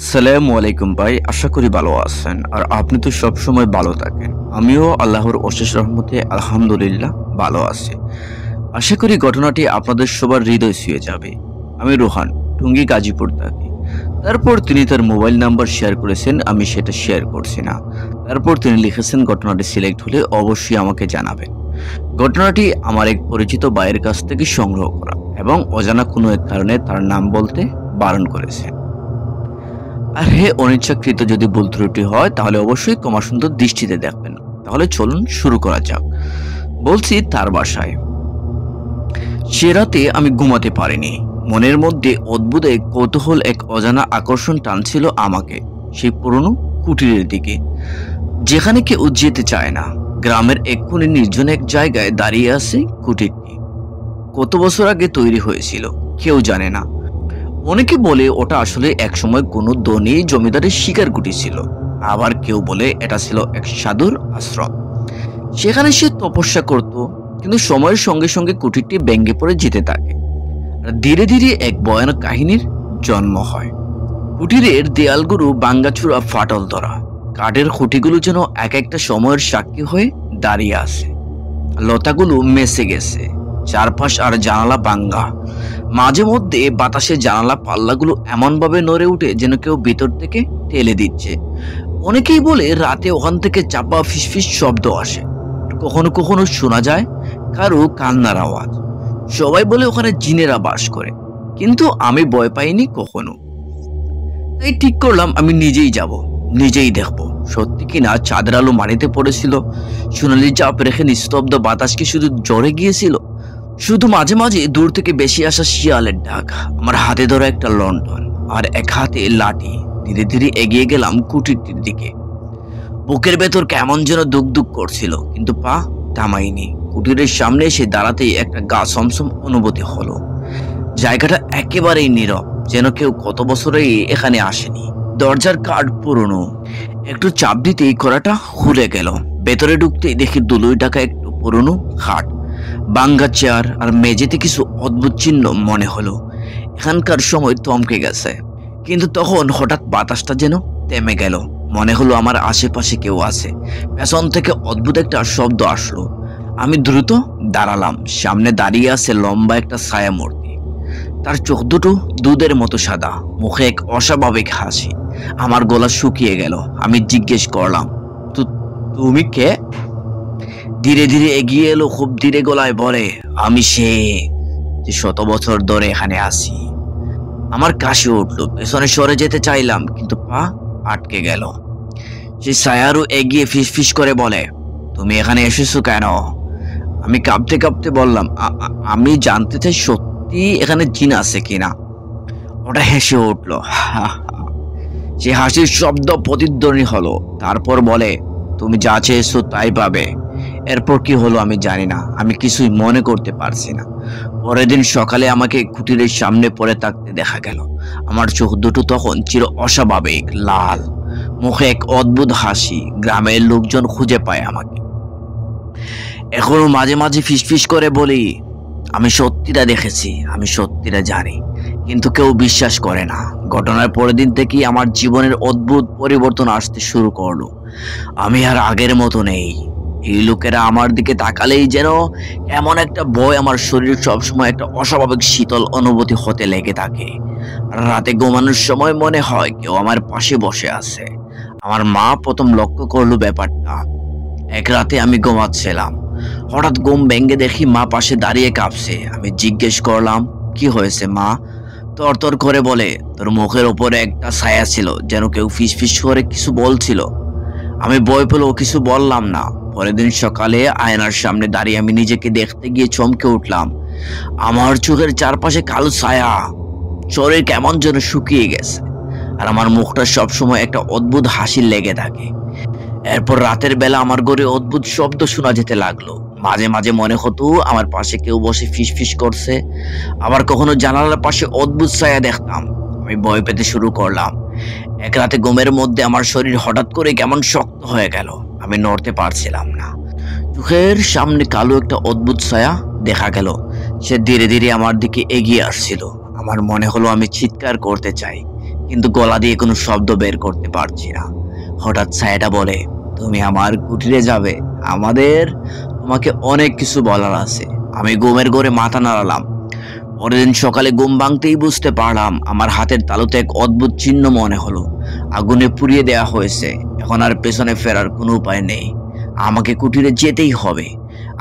সালামু আলাইকুম ভাই, আশা করি ভালো আছেন আর আপনি তো সব সময় ভালো থাকেন। আমিও আল্লাহর অশেষ রহমতে আলহামদুলিল্লাহ ভালো আছি। আশা করি ঘটনাটি আপনাদের সবার হৃদয় ছুঁয়ে যাবে। আমি রোহান, টুঙ্গি গাজীপুর থাকি। তারপর তিনি তার মোবাইল নাম্বার শেয়ার করেছেন, আমি সেটা শেয়ার করছি না। তারপর তিনি লিখেছেন ঘটনাটি সিলেক্ট হলে অবশ্যই আমাকে জানাবেন। ঘটনাটি আমার এক পরিচিত ভাইয়ের কাছ থেকে সংগ্রহ করা এবং অজানা কোনো এক কারণে তার নাম বলতে বারণ করেছেন। আর অনিচ্ছাকৃত যদি ভুল ত্রুটি হয় তাহলে অবশ্যই ক্ষমা সুন্দর দৃষ্টিতে দেখবেন। তাহলে চলুন শুরু করা যাক। বলছি তার বাসায়। সে রাতে আমি ঘুমাতে পারিনি। মনের মধ্যে অদ্ভুত এক কৌতূহল, এক অজানা আকর্ষণ টানছিল আমাকে সেই পুরনো কুটিরের দিকে, যেখানে কেউ যেতে চায় না। গ্রামের এক কোণে নির্জন এক জায়গায় দাঁড়িয়ে আছে কুটিরটি। কত বছর আগে তৈরি হয়েছিল কেউ জানে না। অনেকে বলে ওটা আসলে একসময় কোনো ধনী জমিদারের শিকার কুটি ছিল। আবার কেউ বলে এটা ছিল এক সাধুর আশ্রম। সেখানে সে তপস্যা করত। কিন্তু সময়ের সঙ্গে সঙ্গে কুটিরটি ভেঙে পড়ে যেতে থাকে আর ধীরে ধীরে এক ভয়ানক কাহিনীর জন্ম হয়। কুটিরের দেয়ালগুলো ভাঙ্গাচুরা, ফাটল ধরা। কাঠের খুঁটিগুলো যেন এক একটা সময়ের সাক্ষী হয়ে দাঁড়িয়ে আছে। লতাগুলো মেসে গেছে, চারপাশ আর জানালা ভাঙ্গা। মাঝে মধ্যে বাতাসে জানালা পাল্লাগুলো এমনভাবে নড়ে উঠে যেন কেউ ভিতর থেকে ঠেলে দিচ্ছে। অনেকেই বলে রাতে ওখান থেকে চাপা ফিসফিস শব্দ আসে। কখনো কখনো শোনা যায় কারো কান্নার আওয়াজ। সবাই বলে ওখানে জিনেরা বাস করে, কিন্তু আমি ভয় পাইনি কখনো। তাই ঠিক করলাম আমি নিজেই যাব, নিজেই দেখবো সত্যি কিনা। চাঁদের আলো মাটিতে পড়েছিল, সোনালি চাপ রেখে নিস্তব্ধ বাতাস কি শুধু জ্বরে গিয়েছিল? শুধু মাঝে মাঝে দূর থেকে বেশি আসা শিয়ালের ডাক। আমার হাতে ধরা একটা লণ্ঠন আর এক হাতে লাঠি। ধীরে ধীরে এগিয়ে গেলাম কুটিরটির দিকে। বুকের ভেতর কেমন যেন দুক দুক করছিল, কিন্তু পা থামাইনি। কুটিরের সামনে এসে দাঁড়াতেই একটা গা সমসম অনুভূতি হলো। জায়গাটা একেবারেই নীরব, যেন কেউ কত বছরেই এখানে আসেনি। দরজার কাঠ পুরনো, একটু চাপ দিতেই কড়াটা খুলে গেল। ভেতরে ঢুকতেই দেখি দুলুই টাকা একটু পুরনো খাট, ভাঙ্গা চেয়ার আর মেঝেতে কিছু অদ্ভুত চিহ্ন। মনে হলো এখানকার সময় থমকে গেছে। কিন্তু তখন হঠাৎ বাতাসটা যেন থেমে গেল। মনে হলো আমার আশেপাশে কেউ আছে। পেছন থেকে অদ্ভুত একটা শব্দ আসলো। আমি দ্রুত দাঁড়ালাম। সামনে দাঁড়িয়ে আছে লম্বা একটা ছায়া মূর্তি। তার চোখ দুটো দুধের মতো সাদা, মুখে এক অস্বাভাবিক হাসি। আমার গলা শুকিয়ে গেল। আমি জিজ্ঞেস করলাম, তুমি কে? ধীরে ধীরে এগিয়ে এলো, খুব ধীরে গলায় বলে, আমি সে যে শত বছর ধরে এখানে আছি। আমার কাশি উঠলো, পেছনে সরে যেতে চাইলাম, কিন্তু পা আটকে গেল। সে ছায়ারও এগিয়ে ফিস ফিস করে বলে, তুমি এখানে এসেছো কেন? আমি কাঁপতে কাঁপতে বললাম, আমি জানতে চাই সত্যি এখানে জিন আছে কিনা। ওটা হেসে উঠলো। সে হাসির শব্দ প্রতিধ্বনি হলো। তারপর বলে, তুমি যা চেয়েছো তাই পাবে। এরপর কি হলো আমি জানি না, আমি কিছুই মনে করতে পারছি না। পরের দিন সকালে আমাকে কুটিরের সামনে পড়ে থাকতে দেখা গেল। আমার চোখ দুটো তখন চির অস্বাভাবিক লাল, মুখে এক অদ্ভুত হাসি। গ্রামের লোকজন খুঁজে পায় আমাকে। এখনো মাঝে মাঝে ফিসফিস করে বলি, আমি সত্যিটা দেখেছি, আমি সত্যিটা জানি, কিন্তু কেউ বিশ্বাস করে না। ঘটনার পরের দিন থেকেই আমার জীবনের অদ্ভুত পরিবর্তন আসতে শুরু করলো। আমি আর আগের মতো নেই। এই লোকেরা আমার দিকে তাকালেই যেন এমন একটা ভয়, আমার শরীর সবসময় একটা অস্বাভাবিক শীতল অনুভূতি হতে লেগে থাকে। আর রাতে ঘুমানোর সময় মনে হয় কেউ আমার পাশে বসে আছে। আমার মা প্রথম লক্ষ্য করলো ব্যাপারটা। এক রাতে আমি ঘুমাচ্ছিলাম, হঠাৎ ঘুম ভেঙে দেখি মা পাশে দাঁড়িয়ে কাঁপছে। আমি জিজ্ঞেস করলাম, কি হয়েছে মা? তরতর করে বলে, তোর মুখের ওপরে একটা ছায়া ছিল, যেন কেউ ফিস ফিস করে কিছু বলছিল। আমি ভয় পেলেও কিছু বললাম না। পরের দিন সকালে আয়নার সামনে দাঁড়িয়ে আমি নিজেকে দেখতে গিয়ে চমকে উঠলাম। আমার চোখের চারপাশে কালো ছায়া, শরীর কেমন যেন শুকিয়ে গেছে, আর আমার মুখটা সবসময় একটা অদ্ভুত হাসি লেগে থাকে। এরপর রাতের বেলা আমার ঘরে অদ্ভুত শব্দ শোনা যেতে লাগলো। মাঝে মাঝে মনে হতো আমার পাশে কেউ বসে ফিস ফিস করছে। আবার কখনো জানালার পাশে অদ্ভুত ছায়া দেখতাম। আমি ভয় পেতে শুরু করলাম। এক রাতে ঘুমের মধ্যে আমার শরীর হঠাৎ করে কেমন শক্ত হয়ে গেল। আমি নড়তে পারছিলাম না। চোখের সামনে কালো একটা অদ্ভুত ছায়া দেখা গেল। সে ধীরে ধীরে আমার দিকে এগিয়ে আসছিল। আমার মনে হলো আমি চিৎকার করতে চাই, কিন্তু গলা দিয়ে কোনো শব্দ বের করতে পারছি না। হঠাৎ ছায়াটা বলে, তুমি আমার কুটিরে যাবে? তোমাকে অনেক কিছু বলার আছে। আমি ঘুমের ঘোরে মাথা নাড়ালাম। পরের দিন সকালে ঘুম ভাঙতেই বুঝতে পারলাম আমার হাতের তালুতে এক অদ্ভুত চিহ্ন মনে হলো। আগুনে পুড়িয়ে দেওয়া হয়েছে। এখন আর পেছনে ফেরার কোনো উপায় নেই। আমাকে কুটিরে যেতেই হবে।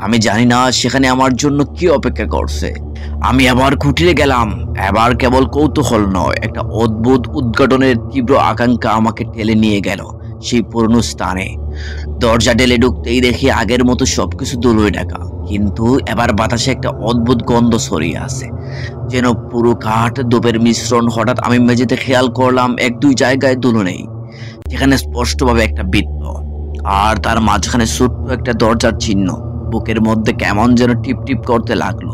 আমি জানি না সেখানে আমার জন্য কি অপেক্ষা করছে। আমি আবার কুটিরে গেলাম। এবার কেবল কৌতূহল নয়, একটা অদ্ভুত উদ্ঘাটনের তীব্র আকাঙ্ক্ষা আমাকে ঠেলে নিয়ে গেল সেই পুরনো স্থানে। দরজা ঢেলে ঢুকতেই দেখি আগের মতো সবকিছু ধুলোয় ঢাকা, কিন্তু এবার বাতাসে একটা অদ্ভুত গন্ধ ছড়িয়ে আছে, যেন পুরো কাঠ ধূপের মিশ্রণ। হঠাৎ আমি মেঝেতে খেয়াল করলাম এক দুই জায়গায় ধুলো নেই, যেখানে স্পষ্টভাবে একটা বৃত্ত, আর তার মাঝখানে ছোট্ট একটা দরজার চিহ্ন। বুকের মধ্যে কেমন যেন টিপ টিপ করতে লাগলো।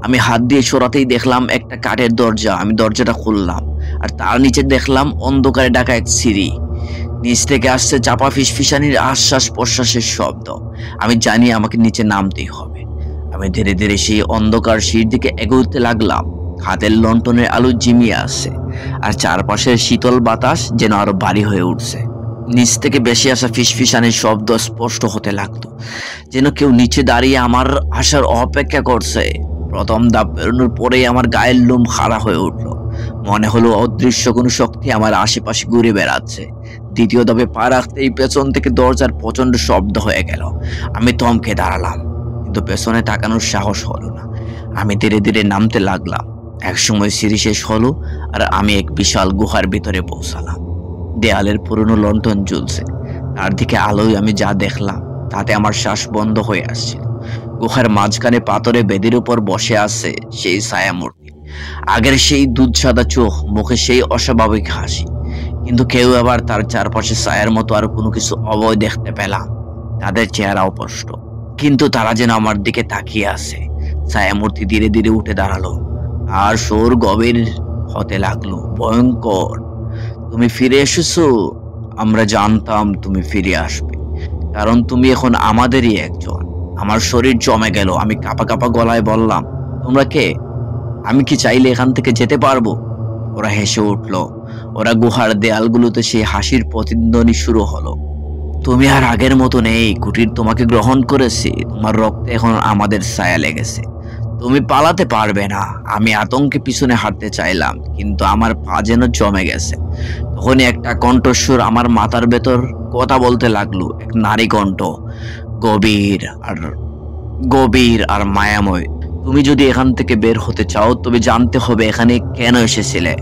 আমি হাত দিয়ে সরাতেই দেখলাম একটা কাঠের দরজা। আমি দরজাটা খুললাম, আর তার নিচে দেখলাম অন্ধকারে ঢাকা এক সিঁড়ি। নিচ থেকে আসছে চাপা ফিসফিসানির আশ্বাস প্রশ্বাসের শব্দ। আমি জানি আমাকে নিচে নামতেই হবে। আমি ধীরে ধীরে সেই অন্ধকার সিঁড়ির দিকে এগোতে লাগলাম। হাতের লণ্ঠনের আলো ঝিমিয়ে আসছে, আর চারপাশের শীতল বাতাস যেন আরো ভারী হয়ে উঠছে। নিচ থেকে বেশি আসা ফিসফিসানির শব্দ স্পষ্ট হতে লাগলো, যেন কেউ নিচে দাঁড়িয়ে আমার আসার অপেক্ষা করছে। প্রথম ধাপ পেরোনোর পরেই আমার গায়ের লোম খাড়া হয়ে উঠলো। মনে হলো অদৃশ্য কোনো শক্তি আমার আশেপাশে ঘুরে বেড়াচ্ছে। দ্বিতীয় ধাপে পা রাখতেই পেছন থেকে দরজার প্রচন্ড শব্দ হয়ে গেল। আমি থমকে দাঁড়ালাম, কিন্তু পেছনে তাকানোর সাহস হলো না। আমি ধীরে ধীরে নামতে লাগলাম। একসময় সিঁড়ি শেষ হলো, আর আমি এক বিশাল গুহার ভিতরে পৌঁছালাম। দেয়ালের পুরনো লণ্ঠন জ্বলছে, তার দিকে আলোয় আমি যা দেখলাম তাতে আমার শ্বাস বন্ধ হয়ে আসছিল। গুহার মাঝখানে পাথরে বেদির উপর বসে আছে সেই ছায়ামূর্তি। আগের সেই দুধ সাদা চোখ, মুখে সেই অস্বাভাবিক হাসি, কিন্তু কেউ আবার তার চারপাশে ছায়ার মতো আর কোনো কিছু অবয় দেখতে পেলাম। তাদের চেহারাও স্পষ্ট, কিন্তু তারা যেন আমার দিকে তাকিয়ে আছে। ছায়ামূর্তি ধীরে ধীরে উঠে দাঁড়ালো, আর সুর গভীর হতে লাগলো, ভয়ঙ্কর। তুমি ফিরে এসেছো। আমরা জানতাম তুমি ফিরে আসবে, কারণ তুমি এখন আমাদেরই একজন। আমার শরীর জমে গেল। আমি কাঁপা কাঁপা গলায় বললাম, তোমরা কে? আমি কি চাইলে এখান থেকে যেতে পারবো? ওরা হেসে উঠল। ওরা গুহার দেয়ালগুলোতে সেই হাসির প্রতিধ্বনি শুরু হলো। তুমি আর আগের মতো নেই। কুটির তোমাকে গ্রহণ করেছে। তোমার রক্তে এখন আমাদের ছায়া লেগেছে। তুমি পালাতে পারবে না। আমি আতঙ্কে পিছনে হাঁটতে চাইলাম, কিন্তু আমার পা যেন জমে গেছে। তখনই একটা কণ্ঠস্বর আমার মাথার ভেতর কথা বলতে লাগলো, এক নারী কণ্ঠ, গভীর আর গভীর আর মায়াময়। তুমি যদি এখান থেকে বের হতে চাও, তবে জানতে হবে এখানে কেন এসেছিলে।